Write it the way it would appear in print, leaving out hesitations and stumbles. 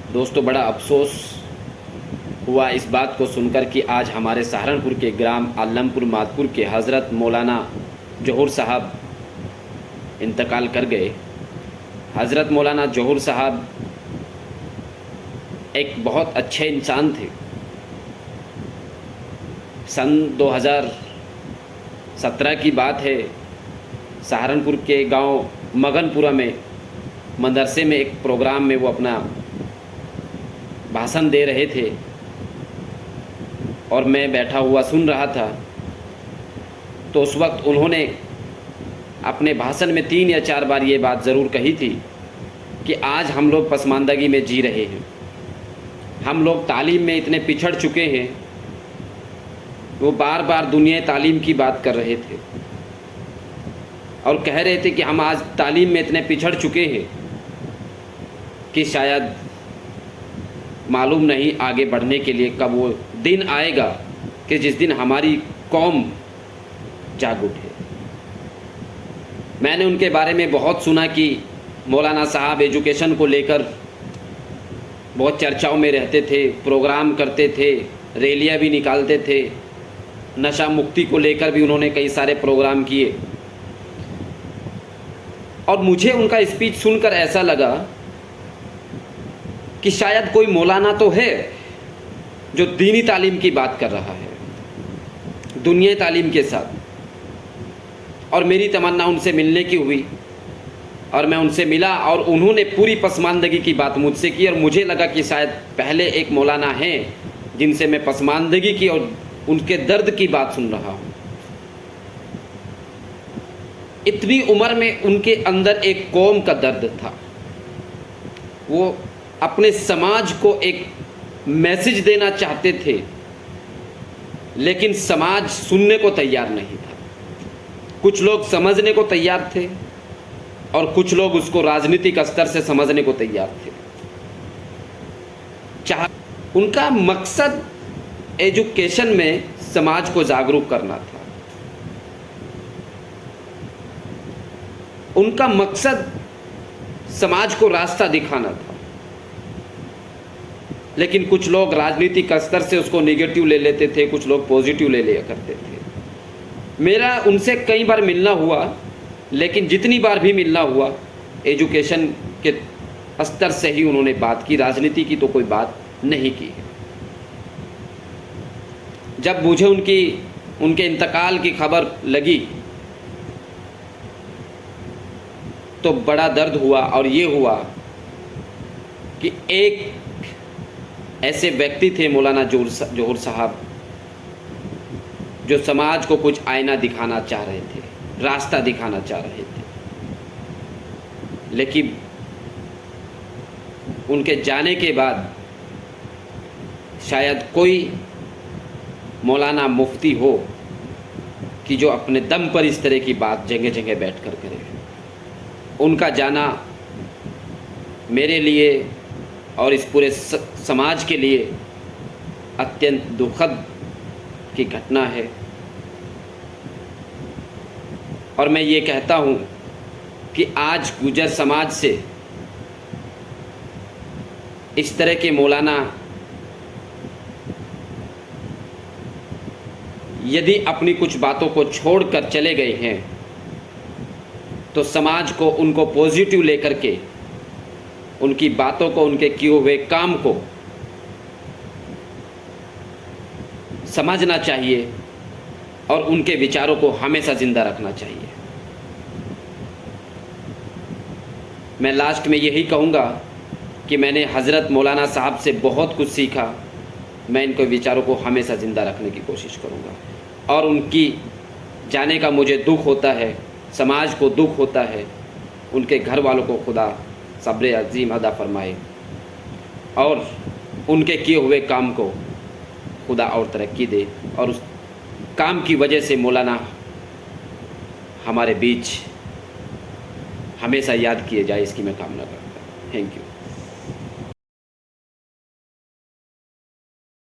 दोस्तों, बड़ा अफसोस हुआ इस बात को सुनकर कि आज हमारे सहारनपुर के ग्राम आलमपुर मादपुर के हज़रत मौलाना जौहर साहब इंतकाल कर गए। हज़रत मौलाना जौहर साहब एक बहुत अच्छे इंसान थे। सन 2017 की बात है, सहारनपुर के गांव मगनपुरा में मदरसे में एक प्रोग्राम में वो अपना भाषण दे रहे थे और मैं बैठा हुआ सुन रहा था। तो उस वक्त उन्होंने अपने भाषण में 3 या 4 बार ये बात ज़रूर कही थी कि आज हम लोग पसमानदगी में जी रहे हैं, हम लोग तालीम में इतने पिछड़ चुके हैं। वो बार बार दुनिया तालीम की बात कर रहे थे और कह रहे थे कि हम आज तालीम में इतने पिछड़ चुके हैं कि शायद मालूम नहीं आगे बढ़ने के लिए कब वो दिन आएगा कि जिस दिन हमारी कौम जाग उठे। मैंने उनके बारे में बहुत सुना कि मौलाना साहब एजुकेशन को लेकर बहुत चर्चाओं में रहते थे, प्रोग्राम करते थे, रैलियां भी निकालते थे, नशा मुक्ति को लेकर भी उन्होंने कई सारे प्रोग्राम किए। और मुझे उनका स्पीच सुनकर ऐसा लगा कि शायद कोई मौलाना तो है जो दीनी तालीम की बात कर रहा है दुनिया तालीम के साथ। और मेरी तमन्ना उनसे मिलने की हुई और मैं उनसे मिला और उन्होंने पूरी पसमानदगी की बात मुझसे की और मुझे लगा कि शायद पहले एक मौलाना हैं जिनसे मैं पसमानदगी की और उनके दर्द की बात सुन रहा हूँ। इतनी उम्र में उनके अंदर एक कौम का दर्द था। वो अपने समाज को एक मैसेज देना चाहते थे, लेकिन समाज सुनने को तैयार नहीं था। कुछ लोग समझने को तैयार थे और कुछ लोग उसको राजनीतिक स्तर से समझने को तैयार थे। उनका मकसद एजुकेशन में समाज को जागरूक करना था। उनका मकसद समाज को रास्ता दिखाना था। लेकिन कुछ लोग राजनीतिक स्तर से उसको नेगेटिव ले लेते थे, कुछ लोग पॉजिटिव ले लिया करते थे। मेरा उनसे कई बार मिलना हुआ, लेकिन जितनी बार भी मिलना हुआ एजुकेशन के स्तर से ही उन्होंने बात की, राजनीति की तो कोई बात नहीं की। जब मुझे उनके इंतकाल की खबर लगी तो बड़ा दर्द हुआ और ये हुआ कि एक ऐसे व्यक्ति थे मौलाना जौहर साहब जो समाज को कुछ आईना दिखाना चाह रहे थे, रास्ता दिखाना चाह रहे थे। लेकिन उनके जाने के बाद शायद कोई मौलाना मुफ्ती हो कि जो अपने दम पर इस तरह की बात जगह जगह बैठकर करे। उनका जाना मेरे लिए और इस पूरे समाज के लिए अत्यंत दुखद की घटना है। और मैं ये कहता हूँ कि आज गुजर समाज से इस तरह के मौलाना यदि अपनी कुछ बातों को छोड़कर चले गए हैं तो समाज को उनको पॉजिटिव लेकर के उनकी बातों को, उनके किए हुए काम को समझना चाहिए और उनके विचारों को हमेशा ज़िंदा रखना चाहिए। मैं लास्ट में यही कहूँगा कि मैंने हज़रत मौलाना साहब से बहुत कुछ सीखा। मैं इनके विचारों को हमेशा ज़िंदा रखने की कोशिश करूँगा और उनकी जाने का मुझे दुख होता है, समाज को दुख होता है। उनके घर वालों को खुदा सब्र अज़ीम अदा फरमाए और उनके किए हुए काम को खुदा और तरक्की दे और उस काम की वजह से मौलाना हमारे बीच हमेशा याद किए जाए, इसकी मैं कामना करता हूँ। Thank you.